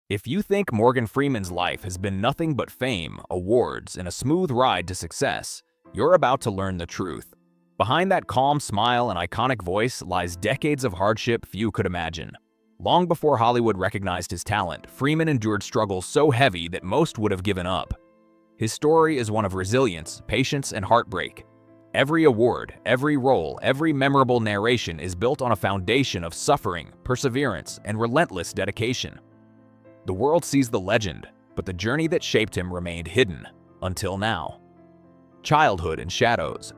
If you think Morgan Freeman's life has been nothing but fame, awards, and a smooth ride to success, you're about to learn the truth. Behind that calm smile and iconic voice lies decades of hardship few could imagine. Long before Hollywood recognized his talent, Freeman endured struggles so heavy that most would have given up. His story is one of resilience, patience, and heartbreak. Every award, every role, every memorable narration is built on a foundation of suffering, perseverance, and relentless dedication. The world sees the legend, but the journey that shaped him remained hidden, until now. Childhood and shadows.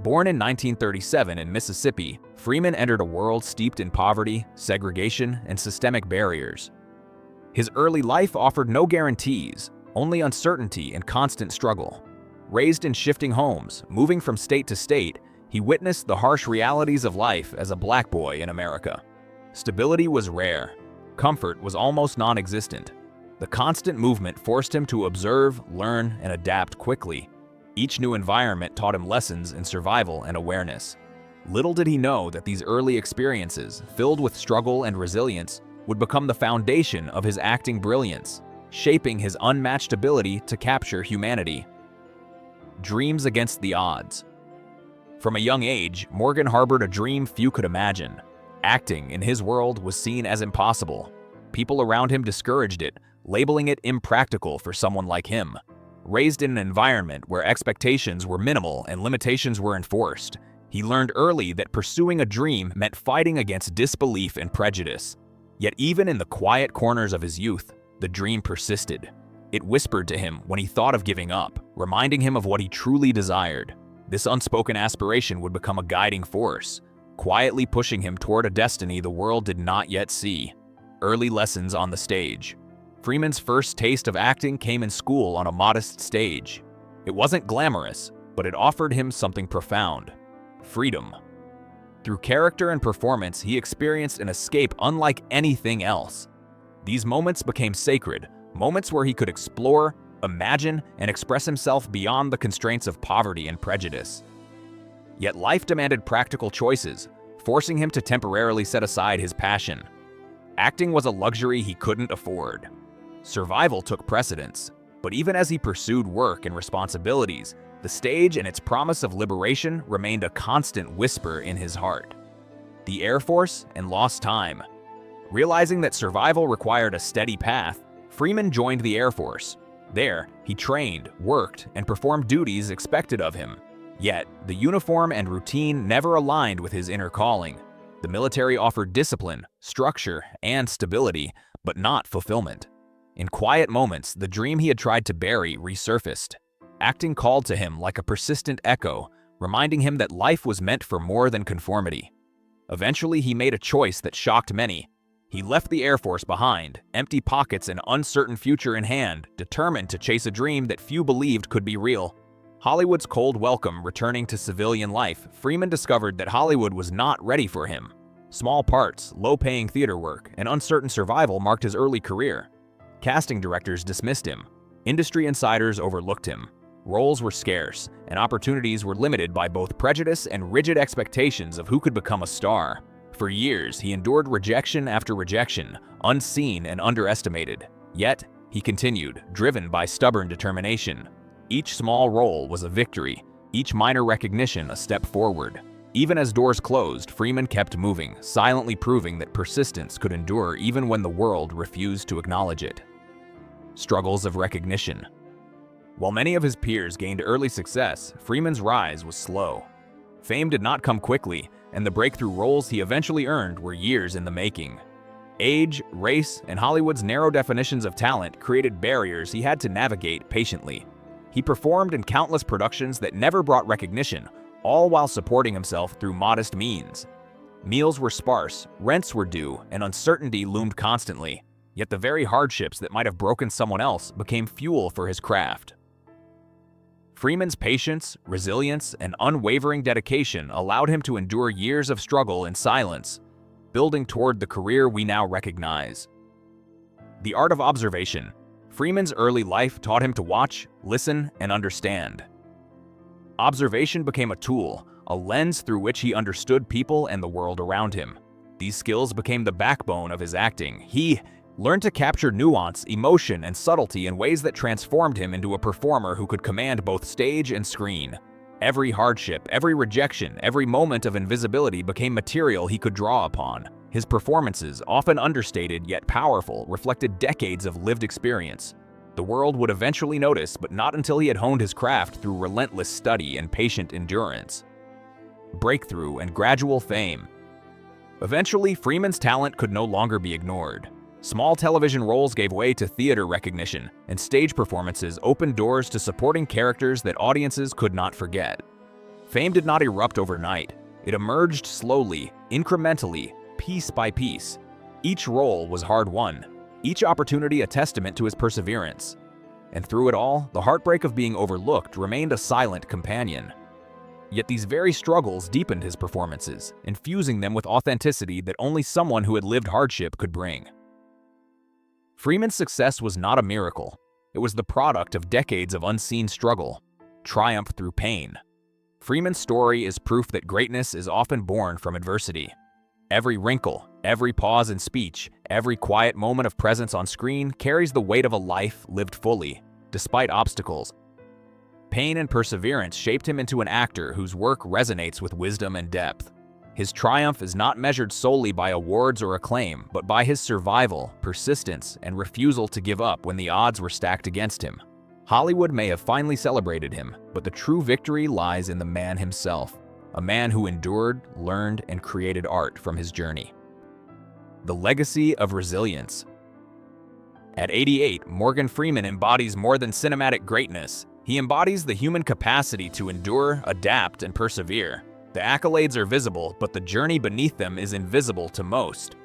Born in 1937 in Mississippi, Freeman entered a world steeped in poverty, segregation, and systemic barriers. His early life offered no guarantees, only uncertainty and constant struggle. Raised in shifting homes, moving from state to state, he witnessed the harsh realities of life as a black boy in America. Stability was rare. Comfort was almost non-existent. The constant movement forced him to observe, learn, and adapt quickly. Each new environment taught him lessons in survival and awareness. Little did he know that these early experiences, filled with struggle and resilience, would become the foundation of his acting brilliance, shaping his unmatched ability to capture humanity. Dreams against the odds. From a young age, Morgan harbored a dream few could imagine. Acting in his world was seen as impossible. People around him discouraged it, labeling it impractical for someone like him. Raised in an environment where expectations were minimal and limitations were enforced, he learned early that pursuing a dream meant fighting against disbelief and prejudice. Yet even in the quiet corners of his youth, the dream persisted. It whispered to him when he thought of giving up, reminding him of what he truly desired. This unspoken aspiration would become a guiding force, quietly pushing him toward a destiny the world did not yet see. Early lessons on the stage. Freeman's first taste of acting came in school on a modest stage. It wasn't glamorous, but it offered him something profound: freedom. Through character and performance, he experienced an escape unlike anything else. These moments became sacred, moments where he could explore, imagine, and express himself beyond the constraints of poverty and prejudice. Yet life demanded practical choices, forcing him to temporarily set aside his passion. Acting was a luxury he couldn't afford. Survival took precedence, but even as he pursued work and responsibilities, the stage and its promise of liberation remained a constant whisper in his heart. The Air Force and lost time. Realizing that survival required a steady path, Freeman joined the Air Force. There, he trained, worked, and performed duties expected of him. Yet, the uniform and routine never aligned with his inner calling. The military offered discipline, structure, and stability, but not fulfillment. In quiet moments, the dream he had tried to bury resurfaced. Acting called to him like a persistent echo, reminding him that life was meant for more than conformity. Eventually, he made a choice that shocked many. He left the Air Force behind, empty pockets and uncertain future in hand, determined to chase a dream that few believed could be real. Hollywood's cold welcome returning to civilian life, Freeman discovered that Hollywood was not ready for him. Small parts, low-paying theater work, and uncertain survival marked his early career. Casting directors dismissed him. Industry insiders overlooked him. Roles were scarce, and opportunities were limited by both prejudice and rigid expectations of who could become a star. For years, he endured rejection after rejection, unseen and underestimated. Yet, he continued, driven by stubborn determination. Each small role was a victory, each minor recognition a step forward. Even as doors closed, Freeman kept moving, silently proving that persistence could endure even when the world refused to acknowledge it. Struggles of recognition. While many of his peers gained early success, Freeman's rise was slow. Fame did not come quickly, and the breakthrough roles he eventually earned were years in the making. Age, race, and Hollywood's narrow definitions of talent created barriers he had to navigate patiently. He performed in countless productions that never brought recognition, all while supporting himself through modest means. Meals were sparse, rents were due, and uncertainty loomed constantly. Yet the very hardships that might have broken someone else became fuel for his craft. Freeman's patience, resilience, and unwavering dedication allowed him to endure years of struggle in silence, building toward the career we now recognize. The art of observation. Freeman's early life taught him to watch, listen, and understand. Observation became a tool, a lens through which he understood people and the world around him. These skills became the backbone of his acting. He learned to capture nuance, emotion, and subtlety in ways that transformed him into a performer who could command both stage and screen. Every hardship, every rejection, every moment of invisibility became material he could draw upon. His performances, often understated yet powerful, reflected decades of lived experience. The world would eventually notice, but not until he had honed his craft through relentless study and patient endurance. Breakthrough and gradual fame. Eventually, Freeman's talent could no longer be ignored. Small television roles gave way to theater recognition, and stage performances opened doors to supporting characters that audiences could not forget. Fame did not erupt overnight. It emerged slowly, incrementally, piece by piece. Each role was hard-won, each opportunity a testament to his perseverance. And through it all, the heartbreak of being overlooked remained a silent companion. Yet these very struggles deepened his performances, infusing them with authenticity that only someone who had lived hardship could bring. Freeman's success was not a miracle. It was the product of decades of unseen struggle, triumph through pain. Freeman's story is proof that greatness is often born from adversity. Every wrinkle, every pause in speech, every quiet moment of presence on screen carries the weight of a life lived fully, despite obstacles. Pain and perseverance shaped him into an actor whose work resonates with wisdom and depth. His triumph is not measured solely by awards or acclaim, but by his survival, persistence, and refusal to give up when the odds were stacked against him. Hollywood may have finally celebrated him, but the true victory lies in the man himself, a man who endured, learned, and created art from his journey. The legacy of resilience. At 88, Morgan Freeman embodies more than cinematic greatness. He embodies the human capacity to endure, adapt, and persevere. The accolades are visible, but the journey beneath them is invisible to most.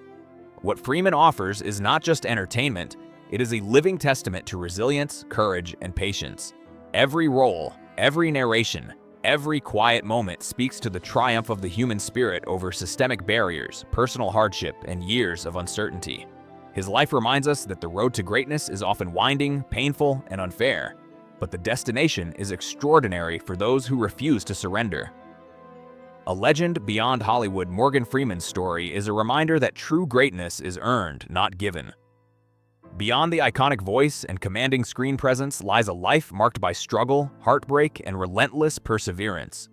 What Freeman offers is not just entertainment, it is a living testament to resilience, courage, and patience. Every role, every narration, every quiet moment speaks to the triumph of the human spirit over systemic barriers, personal hardship, and years of uncertainty. His life reminds us that the road to greatness is often winding, painful, and unfair, but the destination is extraordinary for those who refuse to surrender. A legend beyond Hollywood, Morgan Freeman's story is a reminder that true greatness is earned, not given. Beyond the iconic voice and commanding screen presence lies a life marked by struggle, heartbreak, and relentless perseverance.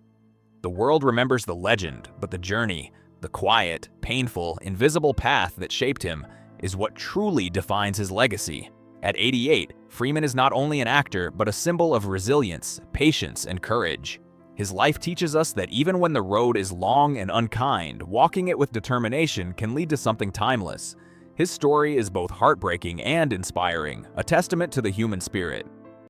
The world remembers the legend, but the journey, the quiet, painful, invisible path that shaped him, is what truly defines his legacy. At 88, Freeman is not only an actor, but a symbol of resilience, patience, and courage. His life teaches us that even when the road is long and unkind, walking it with determination can lead to something timeless. His story is both heartbreaking and inspiring, a testament to the human spirit.